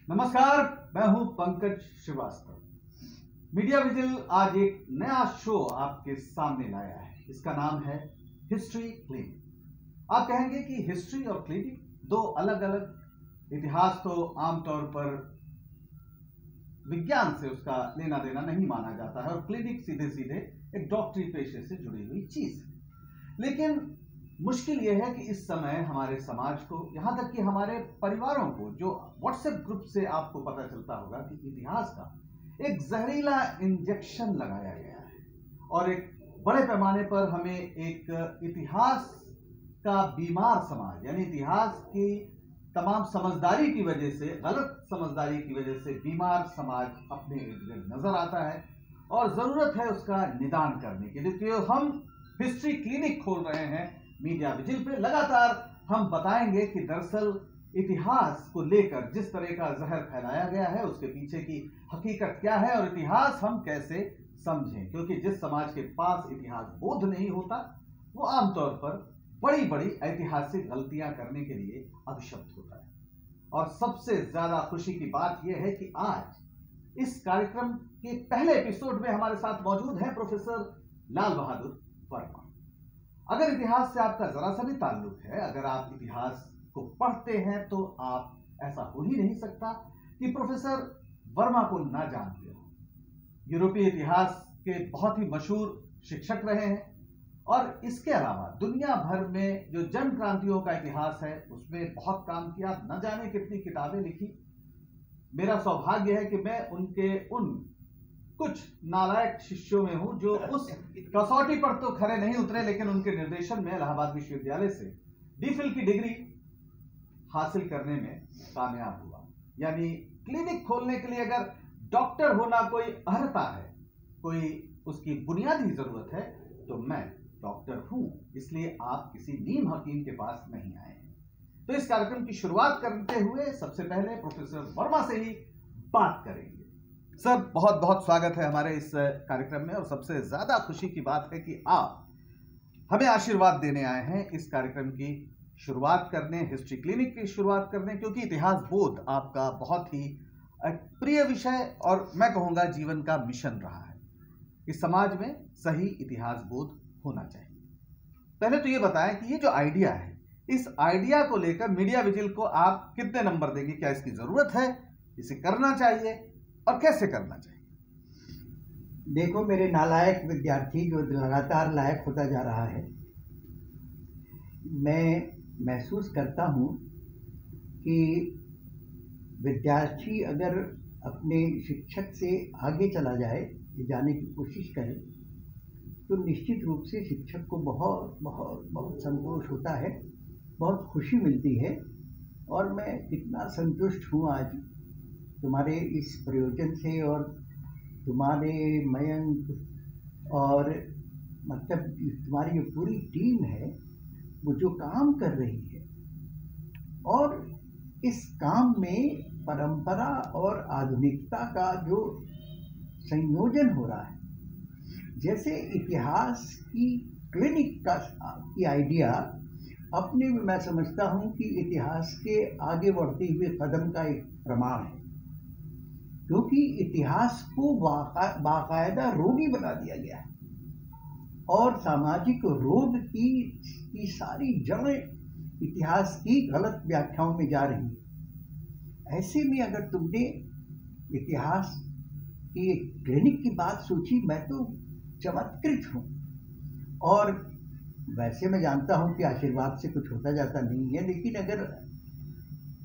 नमस्कार, मैं हूं पंकज श्रीवास्तव। मीडिया विजिल आज एक नया शो आपके सामने लाया है। इसका नाम है हिस्ट्री क्लिनिक। आप कहेंगे कि हिस्ट्री और क्लिनिक दो अलग अलग। इतिहास तो आमतौर पर विज्ञान से उसका लेना देना नहीं माना जाता है और क्लिनिक सीधे सीधे एक डॉक्टरी पेशे से जुड़ी हुई चीज है। लेकिन मुश्किल यह है कि इस समय हमारे समाज को, यहां तक कि हमारे परिवारों को, जो व्हाट्सएप ग्रुप से आपको पता चलता होगा कि इतिहास का एक जहरीला इंजेक्शन लगाया गया है और एक बड़े पैमाने पर हमें एक इतिहास का बीमार समाज, यानी इतिहास की तमाम समझदारी की वजह से, गलत समझदारी की वजह से बीमार समाज अपने इर्द गिर्द नजर आता है और जरूरत है उसका निदान करने के लिए। तो हम हिस्ट्री क्लिनिक खोल रहे हैं मीडिया विजिल पे। लगातार हम बताएंगे कि दरअसल इतिहास को लेकर जिस तरह का जहर फैलाया गया है उसके पीछे की हकीकत क्या है और इतिहास हम कैसे समझें, क्योंकि जिस समाज के पास इतिहास बोध नहीं होता वो आमतौर पर बड़ी बड़ी ऐतिहासिक गलतियां करने के लिए अभिशप्त होता है। और सबसे ज्यादा खुशी की बात यह है कि आज इस कार्यक्रम के पहले एपिसोड में हमारे साथ मौजूद है प्रोफेसर लाल बहादुर वर्मा। अगर इतिहास से आपका जरा सा भी ताल्लुक है, अगर आप इतिहास को पढ़ते हैं, तो आप ऐसा हो ही नहीं सकता कि प्रोफेसर वर्मा को ना जानते हो। यूरोपीय इतिहास के बहुत ही मशहूर शिक्षक रहे हैं और इसके अलावा दुनिया भर में जो जन क्रांतियों का इतिहास है उसमें बहुत काम किया, न जाने कितनी किताबें लिखी। मेरा सौभाग्य है कि मैं उनके उन कुछ नालायक शिष्यों में हूं जो उस कसौटी पर तो खरे नहीं उतरे, लेकिन उनके निर्देशन में इलाहाबाद विश्वविद्यालय से डीफिल की डिग्री हासिल करने में कामयाब हुआ। यानी क्लिनिक खोलने के लिए अगर डॉक्टर होना कोई अर्हता है, कोई उसकी बुनियादी जरूरत है, तो मैं डॉक्टर हूं। इसलिए आप किसी नीम हकीम के पास नहीं आए हैं। तो इस कार्यक्रम की शुरुआत करते हुए सबसे पहले प्रोफेसर वर्मा से ही बात करेंगे। सर, बहुत बहुत स्वागत है हमारे इस कार्यक्रम में और सबसे ज्यादा खुशी की बात है कि आप हमें आशीर्वाद देने आए हैं इस कार्यक्रम की शुरुआत करने, हिस्ट्री क्लिनिक की शुरुआत करने, क्योंकि इतिहास बोध आपका बहुत ही प्रिय विषय और मैं कहूंगा जीवन का मिशन रहा है कि समाज में सही इतिहास बोध होना चाहिए। पहले तो ये बताएं कि ये जो आइडिया है, इस आइडिया को लेकर मीडिया विजिल को आप कितने नंबर देंगे? क्या इसकी जरूरत है, इसे करना चाहिए और कैसे करना चाहिए? देखो, मेरे नालायक विद्यार्थी जो लगातार लायक होता जा रहा है, मैं महसूस करता हूँ कि विद्यार्थी अगर अपने शिक्षक से आगे चला जाए, जाने की कोशिश करे, तो निश्चित रूप से शिक्षक को बहुत बहुत बहुत संतोष होता है, बहुत खुशी मिलती है। और मैं कितना संतुष्ट हूँ आज तुम्हारे इस प्रयोजन से और तुम्हारे मयंक और मतलब तुम्हारी जो पूरी टीम है वो जो काम कर रही है, और इस काम में परंपरा और आधुनिकता का जो संयोजन हो रहा है। जैसे इतिहास की क्लिनिक की आइडिया अपने में मैं समझता हूँ कि इतिहास के आगे बढ़ते हुए कदम का एक प्रमाण है, क्योंकि इतिहास को बाकायदा रोगी बना दिया गया है और सामाजिक रोग की सारी जड़ें इतिहास की गलत व्याख्याओं में जा रही है। ऐसे में अगर तुमने इतिहास की क्लिनिक की बात सोची, मैं तो चमत्कृत हूँ। और वैसे मैं जानता हूँ कि आशीर्वाद से कुछ होता जाता नहीं है, लेकिन अगर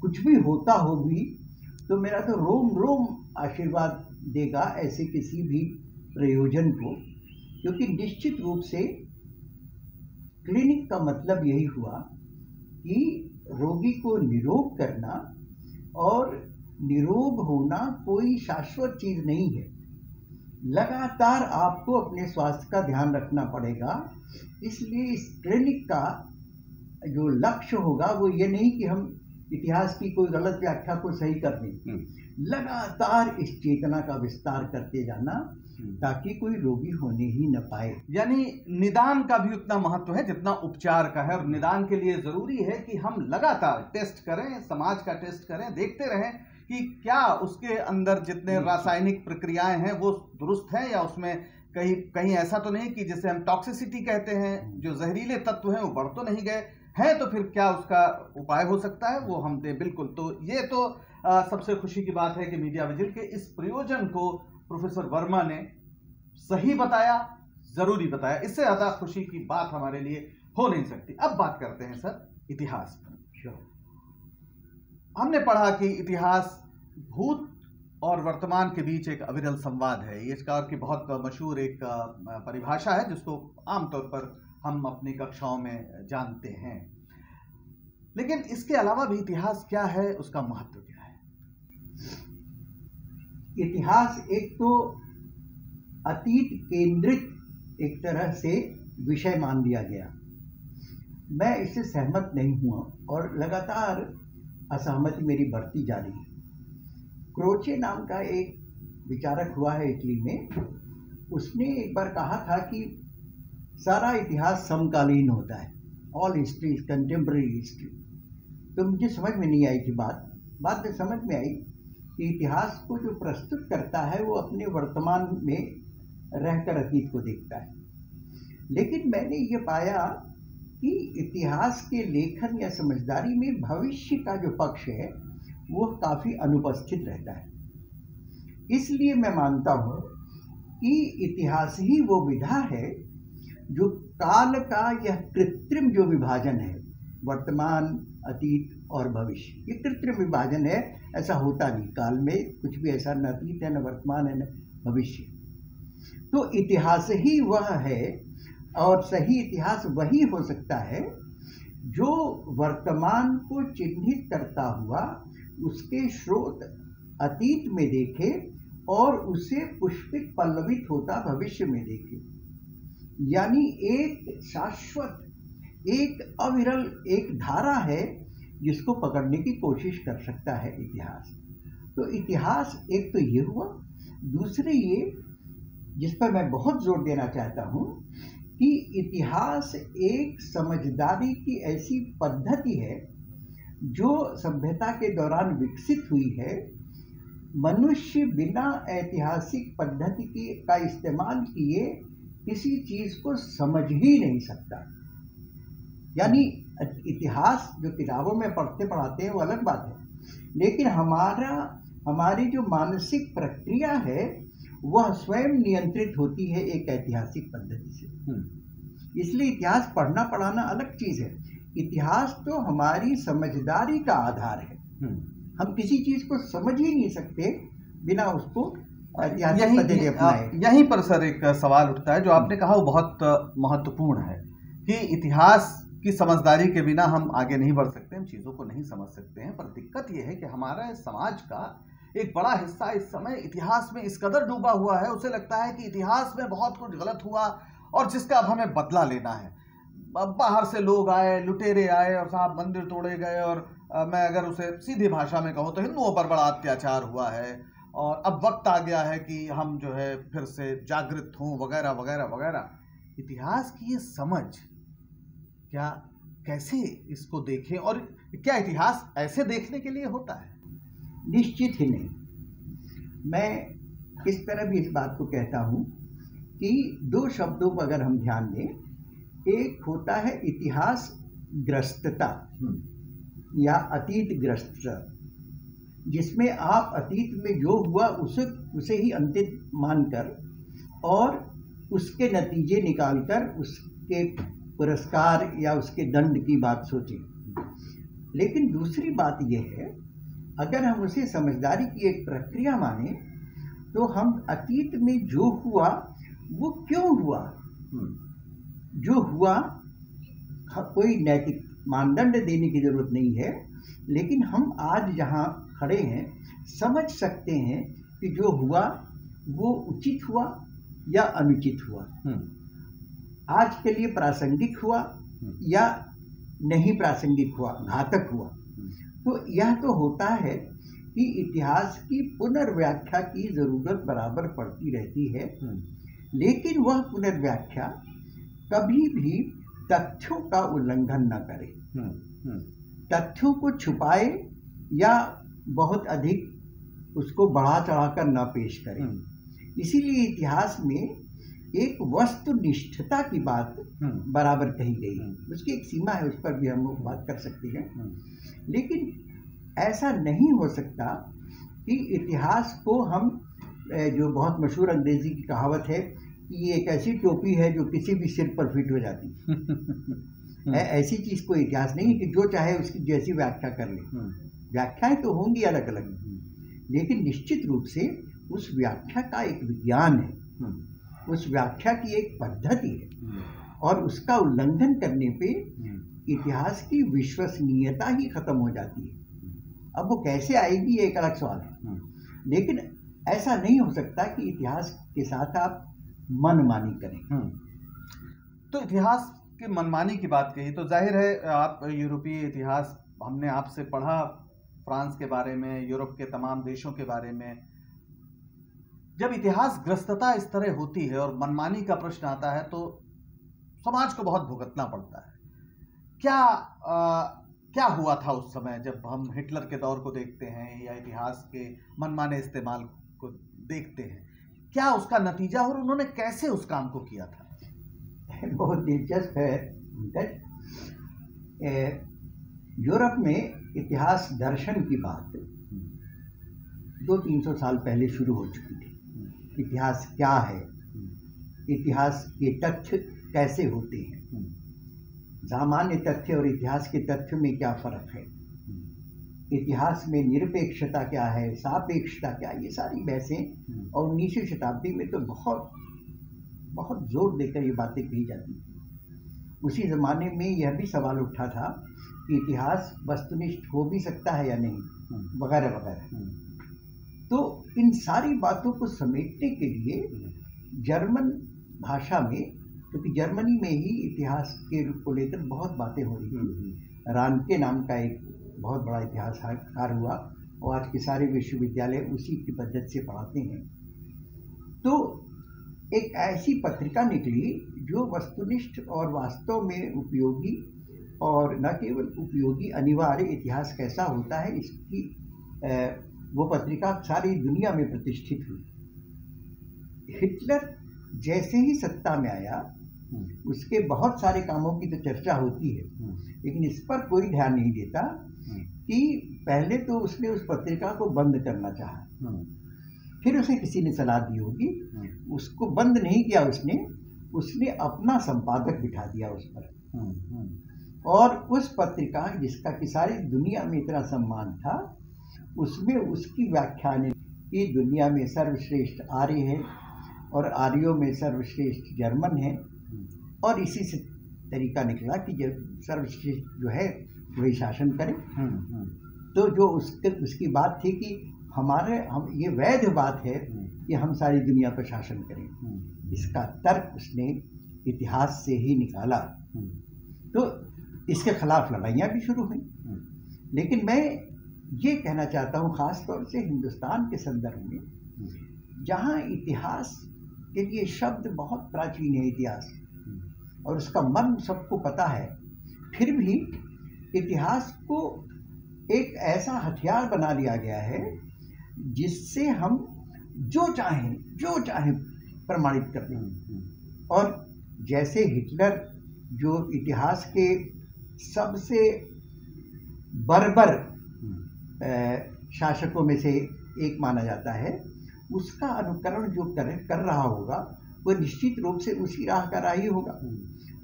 कुछ भी होता हो भी तो मेरा तो रोम रोम आशीर्वाद देगा ऐसे किसी भी प्रयोजन को, क्योंकि निश्चित रूप से क्लिनिक का मतलब यही हुआ कि रोगी को निरोग करना, और निरोग होना कोई शाश्वत चीज नहीं है। लगातार आपको अपने स्वास्थ्य का ध्यान रखना पड़ेगा। इसलिए इस क्लिनिक का जो लक्ष्य होगा वो ये नहीं कि हम इतिहास की कोई गलत व्याख्या को सही कर दें, लगातार इस चेतना का विस्तार करते जाना ताकि कोई रोगी होने ही न पाए। यानी निदान का भी उतना महत्व है जितना उपचार का है, और निदान के लिए जरूरी है कि हम लगातार टेस्ट करें, समाज का टेस्ट करें, देखते रहें कि क्या उसके अंदर जितने रासायनिक प्रक्रियाएं हैं वो दुरुस्त हैं, या उसमें कहीं कहीं ऐसा तो नहीं कि जिसे हम टॉक्सिसिटी कहते हैं, जो जहरीले तत्व हैं वो बढ़ तो नहीं गए हैं, तो फिर क्या उसका उपाय हो सकता है वो हम दें। बिल्कुल, तो ये तो सबसे खुशी की बात है कि मीडिया विजिल के इस प्रयोजन को प्रोफेसर वर्मा ने सही बताया, जरूरी बताया। इससे ज्यादा खुशी की बात हमारे लिए हो नहीं सकती। अब बात करते हैं सर इतिहास पर। हमने पढ़ा कि इतिहास भूत और वर्तमान के बीच एक अविरल संवाद है। ये इसका की बहुत मशहूर एक परिभाषा है जिसको आमतौर पर हम अपनी कक्षाओं में जानते हैं। लेकिन इसके अलावा भी इतिहास क्या है, उसका महत्व क्या है? इतिहास एक तो अतीत केंद्रित एक तरह से विषय मान लिया गया। मैं इससे सहमत नहीं हुआ और लगातार असहमति मेरी बढ़ती जा रही है। क्रोचे नाम का एक विचारक हुआ है इटली में, उसने एक बार कहा था कि सारा इतिहास समकालीन होता है, all history is contemporary history. तो मुझे समझ में नहीं आई थी बाद में समझ में आई कि इतिहास को जो प्रस्तुत करता है वो अपने वर्तमान में रहकर अतीत को देखता है। लेकिन मैंने ये पाया कि इतिहास के लेखन या समझदारी में भविष्य का जो पक्ष है वो काफ़ी अनुपस्थित रहता है। इसलिए मैं मानता हूँ कि इतिहास ही वो विधा है जो काल का यह कृत्रिम जो विभाजन है, वर्तमान, अतीत और भविष्य, ये कृत्रिम विभाजन है, ऐसा होता नहीं। काल में कुछ भी ऐसा न अतीत है, न वर्तमान है, न भविष्य। तो इतिहास ही वह है, और सही इतिहास वही हो सकता है जो वर्तमान को चिन्हित करता हुआ उसके स्रोत अतीत में देखे और उसे पुष्पित पल्लवित होता भविष्य में देखे। यानी एक शाश्वत, एक अविरल, एक धारा है जिसको पकड़ने की कोशिश कर सकता है इतिहास। तो इतिहास एक तो ये हुआ। दूसरे ये जिस पर मैं बहुत जोर देना चाहता हूँ कि इतिहास एक समझदारी की ऐसी पद्धति है जो सभ्यता के दौरान विकसित हुई है। मनुष्य बिना ऐतिहासिक पद्धति का इस्तेमाल किए किसी चीज को समझ ही नहीं सकता। यानी इतिहास जो किताबों में पढ़ाते हैं वो अलग बात है, लेकिन हमारी जो मानसिक प्रक्रिया है वह स्वयं नियंत्रित होती है एक ऐतिहासिक पद्धति से। इसलिए इतिहास पढ़ना पढ़ाना अलग चीज है। इतिहास तो हमारी समझदारी का आधार है। हम किसी चीज को समझ ही नहीं सकते बिना उसको यहीं पर सर एक सवाल उठता है जो आपने कहा वो बहुत महत्वपूर्ण है कि इतिहास की समझदारी के बिना हम आगे नहीं बढ़ सकते, हम चीज़ों को नहीं समझ सकते हैं। पर दिक्कत यह है कि हमारा समाज का एक बड़ा हिस्सा इस समय इतिहास में इस कदर डूबा हुआ है, उसे लगता है कि इतिहास में बहुत कुछ गलत हुआ और जिसका अब हमें बदला लेना है। बाहर से लोग आए, लुटेरे आए और साहब मंदिर तोड़े गए, और मैं अगर उसे सीधी भाषा में कहूँ तो हिंदुओं पर बड़ा अत्याचार हुआ है और अब वक्त आ गया है कि हम जो है फिर से जागृत हों, वगैरह वगैरह वगैरह। इतिहास की ये समझ क्या, कैसे इसको देखें, और क्या इतिहास ऐसे देखने के लिए होता है? निश्चित ही नहीं। मैं इस तरह भी इस बात को कहता हूँ कि दो शब्दों पर अगर हम ध्यान दें, एक होता है इतिहास ग्रस्तता या अतीत ग्रस्तता, जिसमें आप अतीत में जो हुआ उसे ही अंतिम मानकर और उसके नतीजे निकालकर उसके पुरस्कार या उसके दंड की बात सोचें। लेकिन दूसरी बात यह है, अगर हम उसे समझदारी की एक प्रक्रिया माने तो हम अतीत में जो हुआ वो क्यों हुआ, जो हुआ कोई नैतिक मानदंड देने की जरूरत नहीं है, लेकिन हम आज जहाँ खड़े हैं समझ सकते हैं कि जो हुआ वो उचित हुआ या अनुचित हुआ, आज के लिए प्रासंगिक हुआ या नहीं प्रासंगिक हुआ, घातक हुआ। तो यह तो होता है कि इतिहास की पुनर्व्याख्या की जरूरत बराबर पड़ती रहती है, लेकिन वह पुनर्व्याख्या कभी भी तथ्यों का उल्लंघन न करे, तथ्यों को छुपाए या बहुत अधिक उसको बढ़ा चढ़ाकर न पेश करें। इसीलिए इतिहास में एक वस्तुनिष्ठता की बात बराबर कही गई है। उसकी एक सीमा है, उस पर भी हम लोग बात कर सकते हैं। लेकिन ऐसा नहीं हो सकता कि इतिहास को हम, जो बहुत मशहूर अंग्रेजी की कहावत है कि ये एक ऐसी टोपी है जो किसी भी सिर पर फिट हो जाती है, ऐसी चीज कोई इतिहास नहीं है कि जो चाहे उसकी जैसी व्याख्या कर ले। व्याख्याएं तो होंगी अलग अलग, लेकिन निश्चित रूप से उस व्याख्या का एक विज्ञान है, उस व्याख्या की एक पद्धति है, और उसका उल्लंघन करने पे इतिहास की विश्वसनीयता ही खत्म हो जाती है। अब वो कैसे आएगी ये एक अलग सवाल है, लेकिन ऐसा नहीं हो सकता कि इतिहास के साथ आप मनमानी करें। तो इतिहास के मनमानी की बात कही तो जाहिर है आप यूरोपीय इतिहास, हमने आपसे पढ़ा फ्रांस के बारे में, यूरोप के तमाम देशों के बारे में। जब इतिहास ग्रस्तता इस तरह होती है और मनमानी का प्रश्न आता है तो समाज को बहुत भुगतना पड़ता है। क्या हुआ था उस समय जब हम हिटलर के दौर को देखते हैं या इतिहास के मनमाने इस्तेमाल को देखते हैं? क्या उसका नतीजा और उन्होंने कैसे उस काम को किया था? बहुत दिलचस्प है। यूरोप में इतिहास दर्शन की बात 200-300 साल पहले शुरू हो चुकी थी। इतिहास क्या है, इतिहास के तथ्य कैसे होते हैं, सामान्य तथ्य और इतिहास के तथ्य में क्या फर्क है, इतिहास में निरपेक्षता क्या है, सापेक्षता क्या है, ये सारी बहसें और 19वीं शताब्दी में तो बहुत बहुत जोर देकर ये बातें कही जाती थी। उसी ज़माने में यह भी सवाल उठा था कि इतिहास वस्तुनिष्ठ हो भी सकता है या नहीं, वगैरह वगैरह। तो इन सारी बातों को समेटने के लिए जर्मन भाषा में, क्योंकि जर्मनी में ही इतिहास के को लेकर बहुत बातें हो रही थी। रानके नाम का एक बहुत बड़ा इतिहासकार हुआ और आज के सारे विश्वविद्यालय उसी की पद्धति से पढ़ाते हैं। तो एक ऐसी पत्रिका निकली जो वस्तुनिष्ठ और वास्तव में उपयोगी, और न केवल उपयोगी, अनिवार्य इतिहास कैसा होता है इसकी वो पत्रिका सारी दुनिया में प्रतिष्ठित हुई। हिटलर जैसे ही सत्ता में आया, उसके बहुत सारे कामों की तो चर्चा होती है, लेकिन इस पर कोई ध्यान नहीं देता कि पहले तो उसने उस पत्रिका को बंद करना चाहा, फिर उसे किसी ने सलाह दी होगी, उसको बंद नहीं किया उसने अपना संपादक बिठा दिया उस पर। और उस पत्रिका जिसका कि सारी दुनिया में इतना सम्मान था, उसमें उसकी व्याख्यान की दुनिया में सर्वश्रेष्ठ आर्य है और आर्यों में सर्वश्रेष्ठ जर्मन है, और इसी से तरीका निकला कि जब सर्वश्रेष्ठ जो है वही शासन करे। तो जो उसकी बात थी कि हम ये वैध बात है कि हम सारी दुनिया पर शासन करें, इसका तर्क उसने इतिहास से ही निकाला। तो इसके खिलाफ लड़ाइयाँ भी शुरू हुई। लेकिन मैं ये कहना चाहता हूँ ख़ास तौर से हिंदुस्तान के संदर्भ में, जहाँ इतिहास के लिए शब्द बहुत प्राचीन है, इतिहास और उसका मन सबको पता है, फिर भी इतिहास को एक ऐसा हथियार बना लिया गया है जिससे हम जो चाहें प्रमाणित कर दें। और जैसे हिटलर जो इतिहास के सबसे बर्बर शासकों में से एक माना जाता है, उसका अनुकरण जो कर रहा होगा वो निश्चित रूप से उसी राह का राही होगा,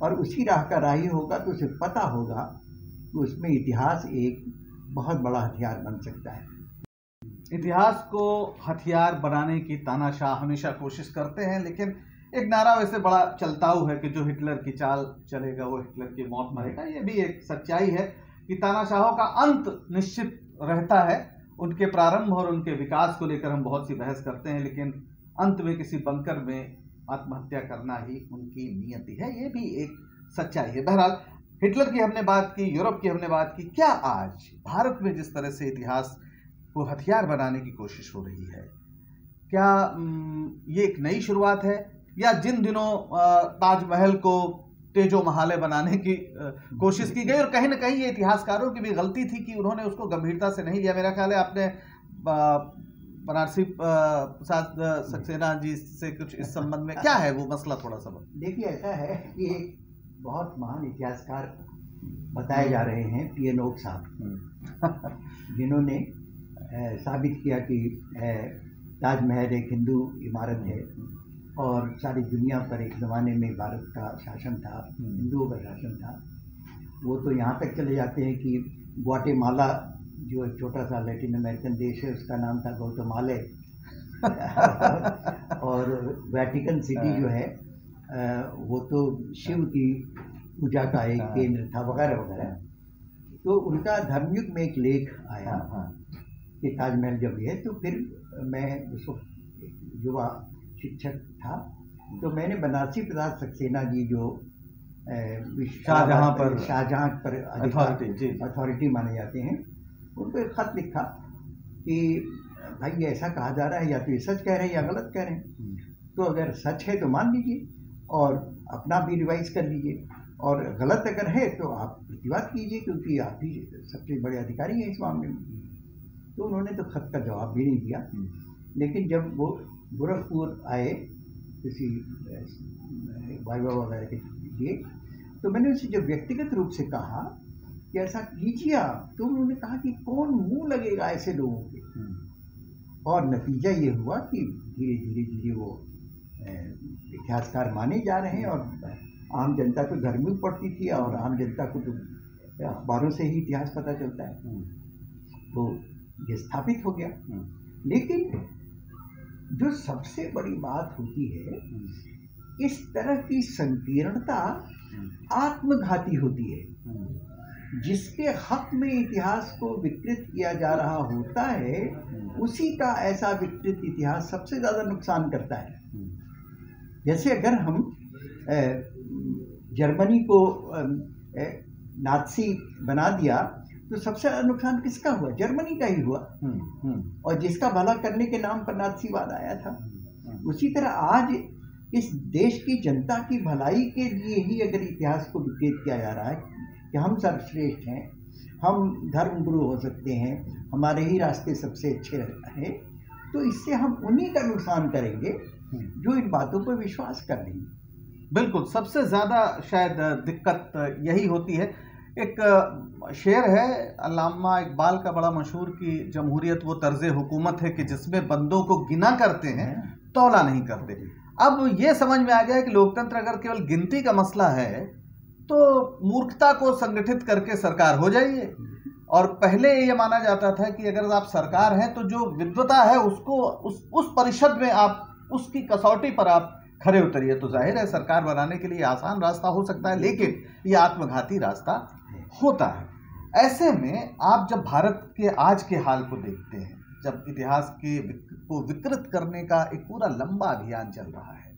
और उसी राह का राही होगा तो उसे पता होगा कि उसमें इतिहास एक बहुत बड़ा हथियार बन सकता है। इतिहास को हथियार बनाने की तानाशाह हमेशा कोशिश करते हैं, लेकिन एक नारा वैसे बड़ा चलताऊ है कि जो हिटलर की चाल चलेगा वो हिटलर की मौत मरेगा। ये भी एक सच्चाई है कि तानाशाहों का अंत निश्चित रहता है। उनके प्रारंभ और उनके विकास को लेकर हम बहुत सी बहस करते हैं, लेकिन अंत में किसी बंकर में आत्महत्या करना ही उनकी नियति है। ये भी एक सच्चाई है। बहरहाल हिटलर की हमने बात की, यूरोप की हमने बात की। क्या आज भारत में जिस तरह से इतिहास को हथियार बनाने की कोशिश हो रही है, क्या ये एक नई शुरुआत है, या जिन दिनों ताजमहल को तेजो महाले बनाने की कोशिश की गई, और कहीं ना कहीं ये इतिहासकारों की भी गलती थी कि उन्होंने उसको गंभीरता से नहीं लिया। मेरा ख्याल है आपने बनारसी प्रसाद सक्सेना जी से कुछ इस संबंध में क्या है वो मसला, थोड़ा सा? देखिए, ऐसा है कि एक बहुत महान इतिहासकार बताए जा रहे हैं, पी.एन. ओक साहब, जिन्होंने साबित किया कि ताजमहल एक हिंदू इमारत है और सारी दुनिया पर एक ज़माने में भारत का शासन था, हिंदुओं का शासन था। वो तो यहाँ तक चले जाते हैं कि ग्वाटेमाला जो एक छोटा सा लैटिन अमेरिकन देश है, उसका नाम था गौतमालय। और वेटिकन सिटी जो है वो तो शिव की पूजा का एक केंद्र था, वगैरह वगैरह। तो उनका धर्मयुग में एक लेख आया कि ताजमहल जब है, तो फिर मैं उस वक्त युवा शिक्षक था, तो मैंने बनारसी प्रसाद सक्सेना जी जो शाहजहाँ पर अथॉरिटी माने जाते हैं, उनको एक खत लिखा कि भाई ऐसा कहा जा रहा है, या तो ये सच कह रहे हैं या गलत कह रहे हैं। तो अगर सच है तो मान लीजिए और अपना भी रिवाइज कर लीजिए, और गलत अगर है तो आप प्रतिवाद कीजिए, क्योंकि आप ही सबसे बड़े अधिकारी हैं इस मामले में। तो उन्होंने तो खत का जवाब भी नहीं दिया। लेकिन जब वो गोरखपुर आए किसी वाइवा वगैरह के लिए, तो मैंने उनसे जब व्यक्तिगत रूप से कहा कि ऐसा कीजिए आप, तो उन्होंने कहा कि कौन मुंह लगेगा ऐसे लोगों के। और नतीजा ये हुआ कि धीरे धीरे धीरे वो इतिहासकार माने जा रहे हैं, और आम जनता को धर्मयुग पढ़ती थी, और आम जनता को तो अखबारों से ही इतिहास पता चलता है, तो ये स्थापित हो गया। लेकिन जो सबसे बड़ी बात होती है, इस तरह की संकीर्णता आत्मघाती होती है। जिसके हक में इतिहास को विकृत किया जा रहा होता है, उसी का ऐसा विकृत इतिहास सबसे ज़्यादा नुकसान करता है। जैसे अगर हम जर्मनी को नाज़ी बना दिया, तो सबसे ज़्यादा नुकसान किसका हुआ? जर्मनी का ही हुआ। और जिसका भला करने के नाम पर नाज़ीवाद आया था। उसी तरह आज इस देश की जनता की भलाई के लिए ही अगर इतिहास को विकृत किया जा रहा है कि हम सर्वश्रेष्ठ हैं, हम धर्मगुरु हो सकते हैं, हमारे ही रास्ते सबसे अच्छे हैं, तो इससे हम उन्हीं का नुकसान करेंगे जो इन बातों पर विश्वास कर लेंगे। बिल्कुल, सबसे ज़्यादा शायद दिक्कत यही होती है। एक शेर है अल्लामा इकबाल का बड़ा मशहूर कि जमहूरियत वो तर्ज़े हुकूमत है कि जिसमें बंदों को गिना करते हैं, तौला नहीं करते। अब ये समझ में आ गया है कि लोकतंत्र अगर केवल गिनती का मसला है, तो मूर्खता को संगठित करके सरकार हो जाइए। और पहले ये माना जाता था कि अगर आप सरकार हैं तो जो विद्वता है उसको उस परिषद में आप उसकी कसौटी पर आप खरे उतरिए। तो जाहिर है सरकार बनाने के लिए आसान रास्ता हो सकता है, लेकिन ये आत्मघाती रास्ता होता है। ऐसे में आप जब भारत के आज के हाल को देखते हैं, जब इतिहास को विकृत करने का एक पूरा लंबा अभियान चल रहा है,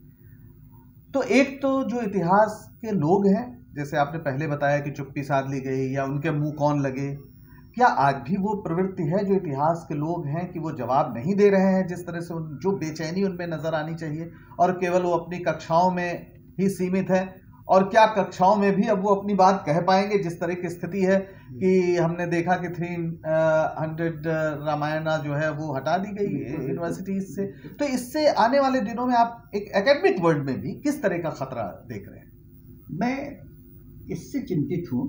तो एक तो जो इतिहास के लोग हैं, जैसे आपने पहले बताया कि चुप्पी साध ली गई या उनके मुंह कौन लगे, क्या आज भी वो प्रवृत्ति है जो इतिहास के लोग हैं कि वो जवाब नहीं दे रहे हैं जिस तरह से जो बेचैनी उनमें नजर आनी चाहिए, और केवल वो अपनी कक्षाओं में ही सीमित है? और क्या कक्षाओं में भी अब वो अपनी बात कह पाएंगे जिस तरह की स्थिति है कि हमने देखा कि 300 रामायणा जो है वो हटा दी गई यूनिवर्सिटीज से। तो इससे आने वाले दिनों में आप एक एकेडमिक वर्ल्ड में भी किस तरह का खतरा देख रहे हैं? मैं इससे चिंतित हूँ।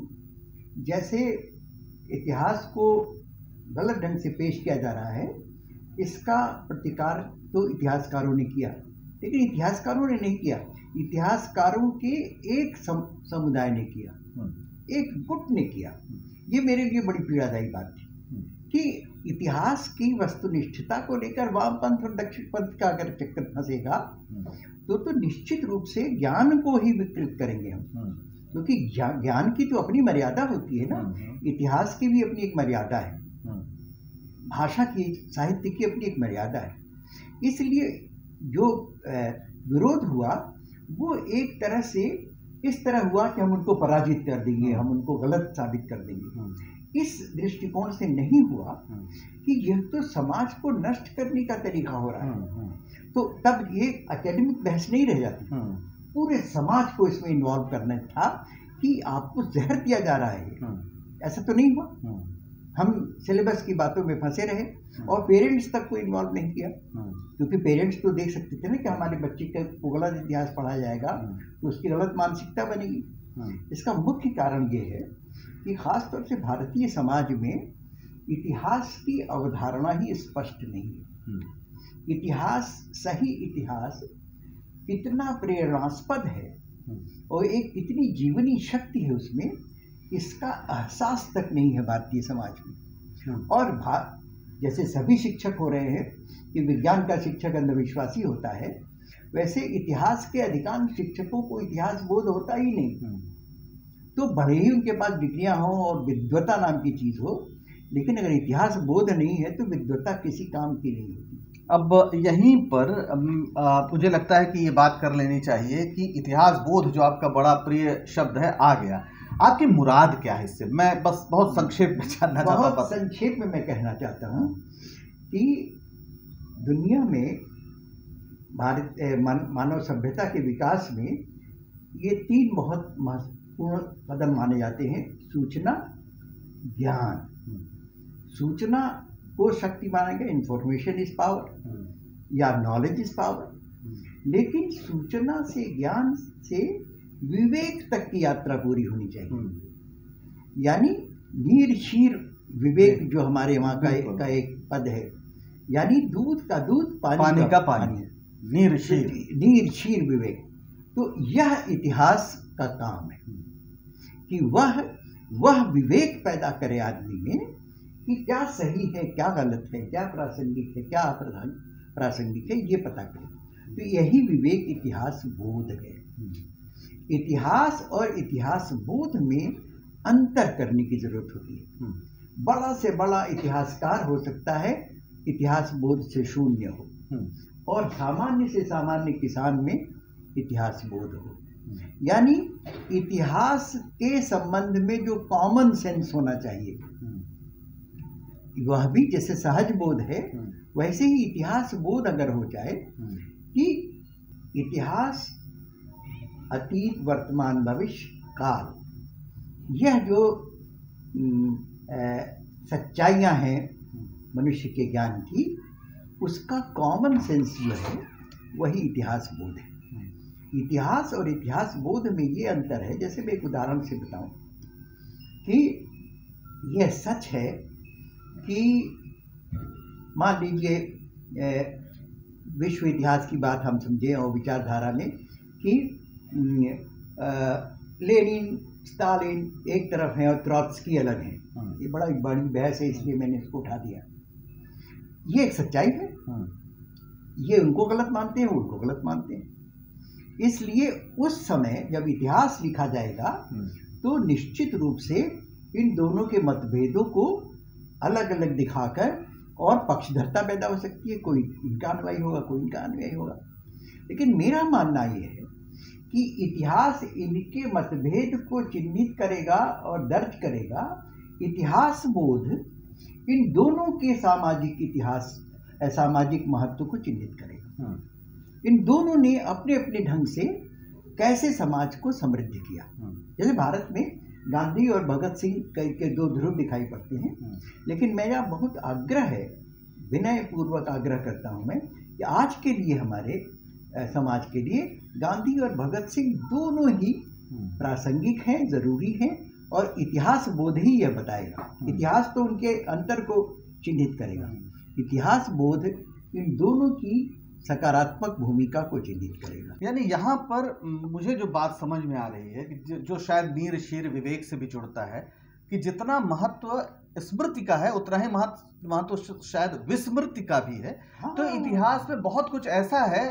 जैसे इतिहास को गलत ढंग से पेश किया जा रहा है, इसका प्रतिकार तो इतिहासकारों ने किया, लेकिन इतिहासकारों ने नहीं किया, इतिहासकारों के एक समुदाय ने किया, एक गुट ने किया। ये मेरे लिए बड़ी पीड़ादायी बात थी कि इतिहास की वस्तुनिष्ठता को लेकर वामपंथ और दक्षिण पंथ का अगर चक्कर फंसेगा तो निश्चित रूप से ज्ञान को ही विकृत करेंगे हम, क्योंकि ज्ञान की तो अपनी मर्यादा होती है ना। इतिहास की भी अपनी एक मर्यादा है, भाषा की, साहित्य की अपनी एक मर्यादा है। इसलिए जो विरोध हुआ वो एक तरह से इस तरह हुआ कि हम उनको पराजित कर देंगे, हम उनको गलत साबित कर देंगे। इस दृष्टिकोण से नहीं हुआ कि यह तो समाज को नष्ट करने का तरीका हो रहा है। तो तब ये एकेडमिक बहस नहीं रह जाती, पूरे समाज को इसमें इन्वॉल्व करना था कि आपको जहर दिया जा रहा है। ऐसा तो नहीं हुआ। हम सिलेबस की बातों में फंसे रहे और पेरेंट्स तक को इन्वॉल्व नहीं किया, क्योंकि पेरेंट्स तो देख सकते थे ना कि हमारे बच्चे को गलत इतिहास पढ़ाया जाएगा तो उसकी गलत मानसिकता बनेगी। इसका मुख्य कारण ये है कि खासतौर से भारतीय समाज में इतिहास की अवधारणा ही स्पष्ट नहीं है। इतिहास, सही इतिहास कितना प्रेरणास्पद है और एक कितनी जीवनी शक्ति है उसमें, इसका एहसास तक नहीं है भारतीय समाज में। और जैसे सभी शिक्षक हो रहे हैं कि विज्ञान का शिक्षक अंधविश्वासी होता है, वैसे इतिहास के अधिकांश शिक्षकों को इतिहास बोध होता ही नहीं। तो भले ही उनके पास डिग्रियां हो और विद्वता नाम की चीज हो, लेकिन अगर इतिहास बोध नहीं है तो विद्वता किसी काम की नहीं होती। अब यहीं पर मुझे लगता है कि ये बात कर लेनी चाहिए कि इतिहास बोध जो आपका बड़ा प्रिय शब्द है आ गया, आपकी मुराद क्या है इससे? मैं बस बहुत संक्षेप में जानना चाहता हूँ। बहुत संक्षेप में मैं कहना चाहता हूँ कि दुनिया में मानव सभ्यता के विकास में ये 3 बहुत महत्वपूर्ण कदम माने जाते हैं। सूचना, ज्ञान। सूचना को शक्ति माना गया, इंफॉर्मेशन इज पावर या नॉलेज इज पावर। लेकिन सूचना से, ज्ञान से विवेक तक की यात्रा पूरी होनी चाहिए। यानी नीर शीर विवेक जो हमारे वहाँ का एक पद है, यानी दूध का दूध, पानी का पानी, नीर शीर विवेक। तो यह इतिहास का काम है कि वह विवेक पैदा करे आदमी में कि क्या सही है, क्या गलत है, क्या प्रासंगिक है, क्या अप्रासंगिक है, ये पता करे। तो यही विवेक इतिहास बोध है। इतिहास और इतिहास बोध में अंतर करने की जरूरत होती है। बड़ा से बड़ा इतिहासकार हो सकता है, इतिहास बोध से शून्य हो, और सामान्य से सामान्य किसान में इतिहास बोध हो। यानी इतिहास के संबंध में जो कॉमन सेंस होना चाहिए, वह भी जैसे सहज बोध है, वैसे ही इतिहास बोध अगर हो जाए कि इतिहास, अतीत, वर्तमान, भविष्य, काल, यह जो सच्चाइयाँ हैं मनुष्य के ज्ञान की, उसका कॉमन सेंस जो है वही इतिहास बोध है। इतिहास और इतिहास बोध में ये अंतर है। जैसे मैं एक उदाहरण से बताऊं कि यह सच है कि मान लीजिए विश्व इतिहास की बात हम समझें और विचारधारा में कि लेनिन, स्टालिन एक तरफ हैं और ट्रॉट्स्की अलग हैं। ये बड़ी बहस है, इसलिए मैंने इसको उठा दिया। ये एक सच्चाई है। ये उनको गलत मानते हैं, उनको गलत मानते हैं। इसलिए उस समय जब इतिहास लिखा जाएगा तो निश्चित रूप से इन दोनों के मतभेदों को अलग अलग दिखाकर और पक्षधरता पैदा हो सकती है। कोई इनका अनुयायी होगा, कोई इनका अनुयायी होगा। लेकिन मेरा मानना ये है कि इतिहास इनके मतभेद को चिन्हित करेगा और दर्ज करेगा। इतिहास बोध इन दोनों के सामाजिक महत्व को चिन्हित करेगा। इन दोनों ने अपने अपने ढंग से कैसे समाज को समृद्ध किया। जैसे भारत में गांधी और भगत सिंह के 2 ध्रुव दिखाई पड़ते हैं, लेकिन मेरा बहुत आग्रह है, विनय पूर्वक आग्रह करता हूं मैं कि आज के लिए, हमारे समाज के लिए गांधी और भगत सिंह दोनों ही प्रासंगिक हैं, जरूरी हैं, और इतिहास बोध ही यह बताएगा। इतिहास तो उनके अंतर को चिन्हित करेगा, इतिहास बोध इन दोनों की सकारात्मक भूमिका को चिन्हित करेगा। यानी यहाँ पर मुझे जो बात समझ में आ रही है कि जो शायद नीर शीर विवेक से भी जुड़ता है कि जितना महत्व स्मृति का है उतना ही महत्व शायद विस्मृति का भी है। तो इतिहास में बहुत कुछ ऐसा है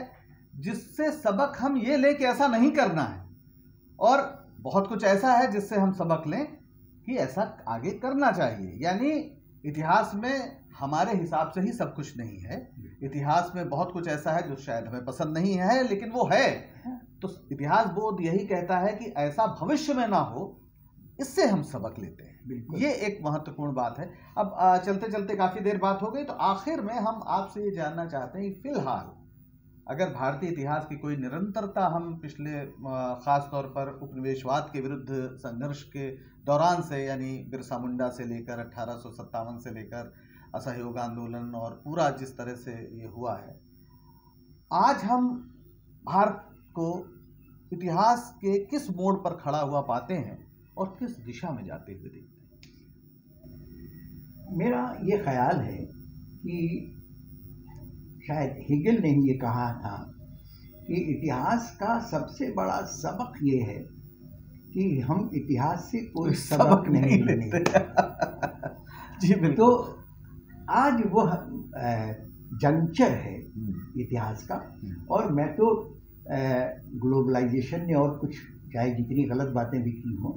जिससे सबक हम ये लें कि ऐसा नहीं करना है, और बहुत कुछ ऐसा है जिससे हम सबक लें कि ऐसा आगे करना चाहिए। यानी इतिहास में हमारे हिसाब से ही सब कुछ नहीं है। इतिहास में बहुत कुछ ऐसा है जो शायद हमें पसंद नहीं है, लेकिन वो है। तो इतिहास बोध यही कहता है कि ऐसा भविष्य में ना हो, इससे हम सबक लेते हैं। ये एक महत्वपूर्ण बात है। अब चलते चलते काफी देर बात हो गई, तो आखिर में हम आपसे ये जानना चाहते हैं कि फिलहाल अगर भारतीय इतिहास की कोई निरंतरता हम पिछले खास तौर पर उपनिवेशवाद के विरुद्ध संघर्ष के दौरान से, यानी बिरसा मुंडा से लेकर 1857 से लेकर असहयोग आंदोलन और पूरा जिस तरह से ये हुआ है, आज हम भारत को इतिहास के किस मोड़ पर खड़ा हुआ पाते हैं और किस दिशा में जाते हुए देखते हैं? मेरा ये ख्याल है कि शायद हेगल ने ही ये कहा था कि इतिहास का सबसे बड़ा सबक ये है कि हम इतिहास से कोई सबक नहीं लेते। जी बिल्कुल। तो आज वो जंक्चर है इतिहास का। और मैं तो ग्लोबलाइजेशन ने और कुछ चाहे जितनी गलत बातें भी की हों,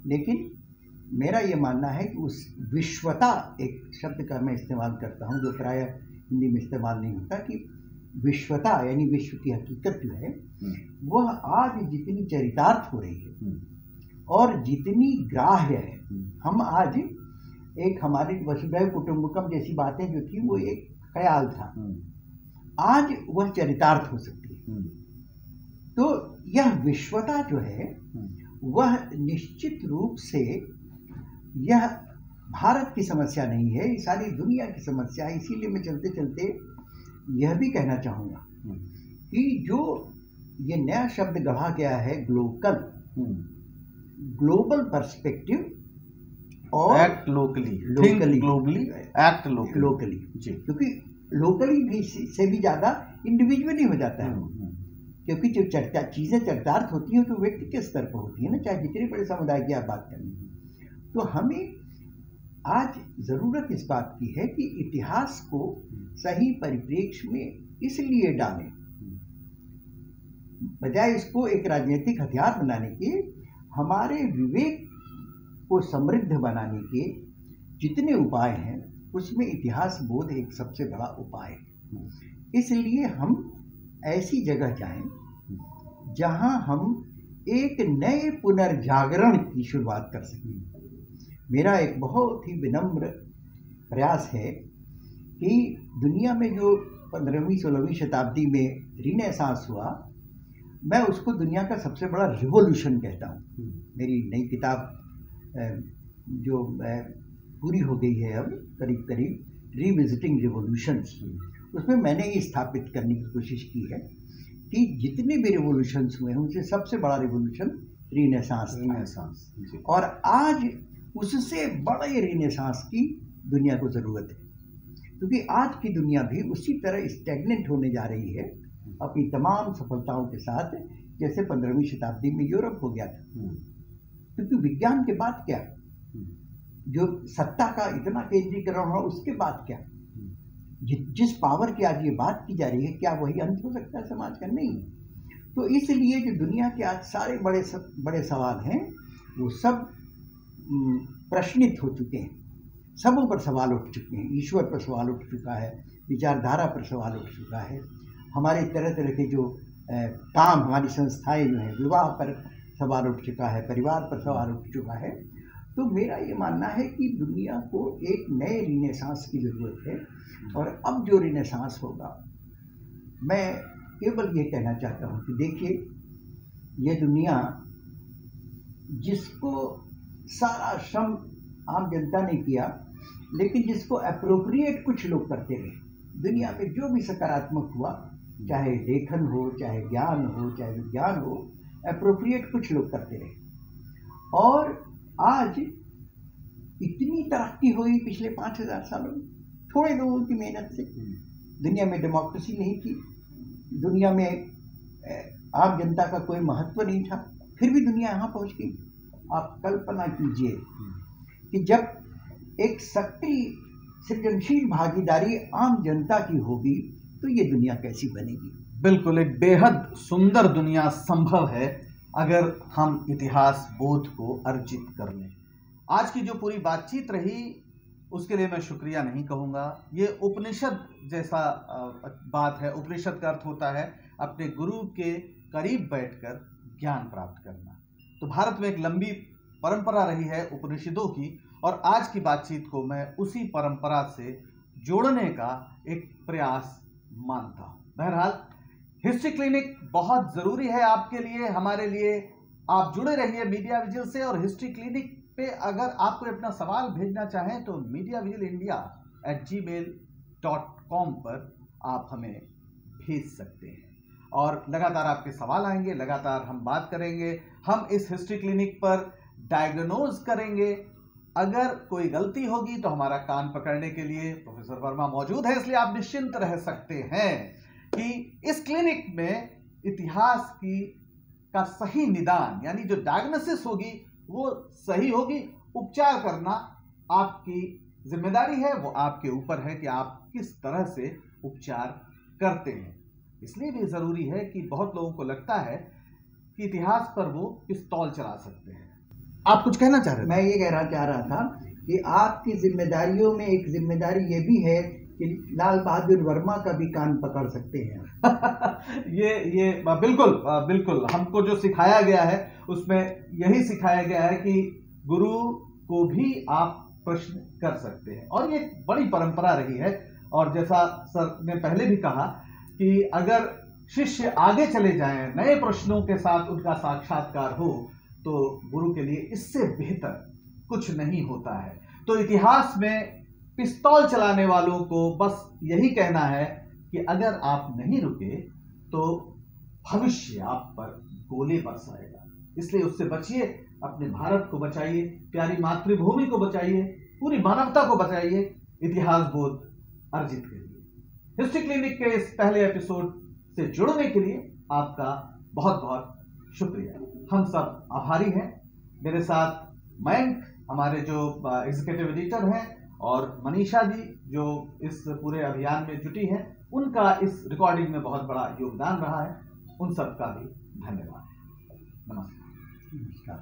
लेकिन मेरा ये मानना है कि उस विश्वता, एक शब्द का मैं इस्तेमाल करता हूँ जो प्रायः हिंदी में इस्तेमाल नहीं होता, कि विश्वता यानी विश्व की हकीकत जो है वह आज जितनी चरितार्थ हो रही है और जितनी ग्राह्य है, हम आज एक हमारी वसुधैव कुटुंबकम जैसी बातें जो थी वो एक ख्याल था, आज वह चरितार्थ हो सकती है। तो यह विश्वता जो है वह निश्चित रूप से यह भारत की समस्या नहीं है, ये सारी दुनिया की समस्या है। इसीलिए मैं चलते चलते यह भी कहना चाहूँगा कि जो ये नया शब्द गढ़ा गया है ग्लोकल, ग्लोबल पर्सपेक्टिव और act locally, globally, act locally, क्योंकि लोकली भी से भी ज़्यादा इंडिविजुअली हो जाता है, क्योंकि जो चीज़ें चरितार्थ होती हैं तो व्यक्ति के स्तर पर होती है ना, चाहे जितने बड़े समुदाय की आप बात करें। तो हमें आज ज़रूरत इस बात की है कि इतिहास को सही परिप्रेक्ष्य में इसलिए डालें, बजाय इसको एक राजनीतिक हथियार बनाने के, हमारे विवेक को समृद्ध बनाने के जितने उपाय हैं उसमें इतिहास बोध एक सबसे बड़ा उपाय है। इसलिए हम ऐसी जगह जाएं जहां हम एक नए पुनर्जागरण की शुरुआत कर सकें। मेरा एक बहुत ही विनम्र प्रयास है कि दुनिया में जो 15वीं-16वीं शताब्दी में रिनेसांस हुआ, मैं उसको दुनिया का सबसे बड़ा रिवॉल्यूशन कहता हूँ। मेरी नई किताब जो पूरी हो गई है अब करीब करीब, रिविजिटिंग रिवॉल्यूशंस, उसमें मैंने ये स्थापित करने की कोशिश की है कि जितने भी रिवॉल्यूशंस हुए हैं उनसे सबसे बड़ा रिवॉल्यूशन रिनेसांस था। और आज उससे बड़े रिनेसांस की दुनिया को ज़रूरत है, क्योंकि आज की दुनिया भी उसी तरह स्टैग्नेंट होने जा रही है अपनी तमाम सफलताओं के साथ, जैसे 15वीं शताब्दी में यूरोप हो गया था। क्योंकि विज्ञान के बाद क्या, जो सत्ता का इतना केंद्रीकरण हुआ उसके बाद क्या, जिस पावर की आज ये बात की जा रही है, क्या वही अंत हो सकता है समाज का? नहीं। तो इसलिए जो दुनिया के आज सारे बड़े सवाल हैं वो सब प्रश्नित हो चुके हैं, सबों पर सवाल उठ चुके हैं। ईश्वर पर सवाल उठ चुका है, विचारधारा पर सवाल उठ चुका है, हमारे तरह तरह के जो काम, हमारी संस्थाएं जो हैं, विवाह पर सवाल उठ चुका है, परिवार पर सवाल उठ चुका है। तो मेरा ये मानना है कि दुनिया को एक नए रिनेसांस की ज़रूरत है। और अब जो रिनेसांस होगा, मैं केवल ये कहना चाहता हूँ कि देखिए, ये दुनिया जिसको सारा श्रम आम जनता ने किया, लेकिन जिसको अप्रोप्रिएट कुछ लोग करते रहे, दुनिया में जो भी सकारात्मक हुआ, चाहे लेखन हो, चाहे ज्ञान हो, चाहे विज्ञान हो, अप्रोप्रिएट कुछ लोग करते रहे। और आज इतनी तरक्की हुई पिछले 5000 सालों में थोड़े लोगों की मेहनत से। दुनिया में डेमोक्रेसी नहीं थी, दुनिया में आम जनता का कोई महत्व नहीं था, फिर भी दुनिया यहाँ पहुँच गई। आप कल्पना कीजिए कि जब एक सक्रिय सृजनशील भागीदारी आम जनता की होगी तो ये दुनिया कैसी बनेगी। बिल्कुल, एक बेहद सुंदर दुनिया संभव है अगर हम इतिहास बोध को अर्जित कर लें। आज की जो पूरी बातचीत रही उसके लिए मैं शुक्रिया नहीं कहूँगा। ये उपनिषद जैसा बात है। उपनिषद का अर्थ होता है अपने गुरु के करीब बैठकर ज्ञान प्राप्त करना। तो भारत में एक लंबी परंपरा रही है उपनिषदों की, और आज की बातचीत को मैं उसी परंपरा से जोड़ने का एक प्रयास मानता हूँ। बहरहाल हिस्ट्री क्लिनिक बहुत जरूरी है आपके लिए, हमारे लिए। आप जुड़े रहिए मीडिया विजिल से, और हिस्ट्री क्लिनिक पे अगर आप कोई अपना सवाल भेजना चाहें तो mediavigilindia@gmail.com पर आप हमें भेज सकते हैं, और लगातार आपके सवाल आएंगे, लगातार हम बात करेंगे। हम इस हिस्ट्री क्लिनिक पर डायग्नोज करेंगे। अगर कोई गलती होगी तो हमारा कान पकड़ने के लिए प्रोफेसर वर्मा मौजूद है, इसलिए आप निश्चिंत रह सकते हैं कि इस क्लिनिक में इतिहास का सही निदान, यानी जो डायग्नोसिस होगी वो सही होगी। उपचार करना आपकी जिम्मेदारी है, वो आपके ऊपर है कि आप किस तरह से उपचार करते हैं। इसलिए भी जरूरी है कि बहुत लोगों को लगता है कि इतिहास पर वो पिस्तौल चला सकते हैं। आप कुछ कहना चाह रहे थे? मैं ये कहना चाह रहा था कि आपकी जिम्मेदारियों में एक जिम्मेदारी ये भी है कि लाल बहादुर वर्मा का भी कान पकड़ सकते हैं। ये बिल्कुल बिल्कुल हमको जो सिखाया गया है उसमें यही सिखाया गया है कि गुरु को भी आप प्रश्न कर सकते हैं, और ये बड़ी परंपरा रही है। और जैसा सर ने पहले भी कहा कि अगर शिष्य आगे चले जाएं, नए प्रश्नों के साथ उनका साक्षात्कार हो, तो गुरु के लिए इससे बेहतर कुछ नहीं होता है। तो इतिहास में पिस्तौल चलाने वालों को बस यही कहना है कि अगर आप नहीं रुके तो भविष्य आप पर गोले बरसाएगा। इसलिए उससे बचिए, अपने भारत को बचाइए, प्यारी मातृभूमि को बचाइए, पूरी मानवता को बचाइए, इतिहास बोध अर्जित करिए। हिस्ट्री क्लिनिक के इस पहले एपिसोड से जुड़ने के लिए आपका बहुत बहुत शुक्रिया। हम सब आभारी हैं। मेरे साथ मयंक, हमारे जो एग्जीक्यूटिव एडिटर हैं, और मनीषा जी जो इस पूरे अभियान में जुटी हैं, उनका इस रिकॉर्डिंग में बहुत बड़ा योगदान रहा है। उन सब का भी धन्यवाद। नमस्कार। नमस्कार।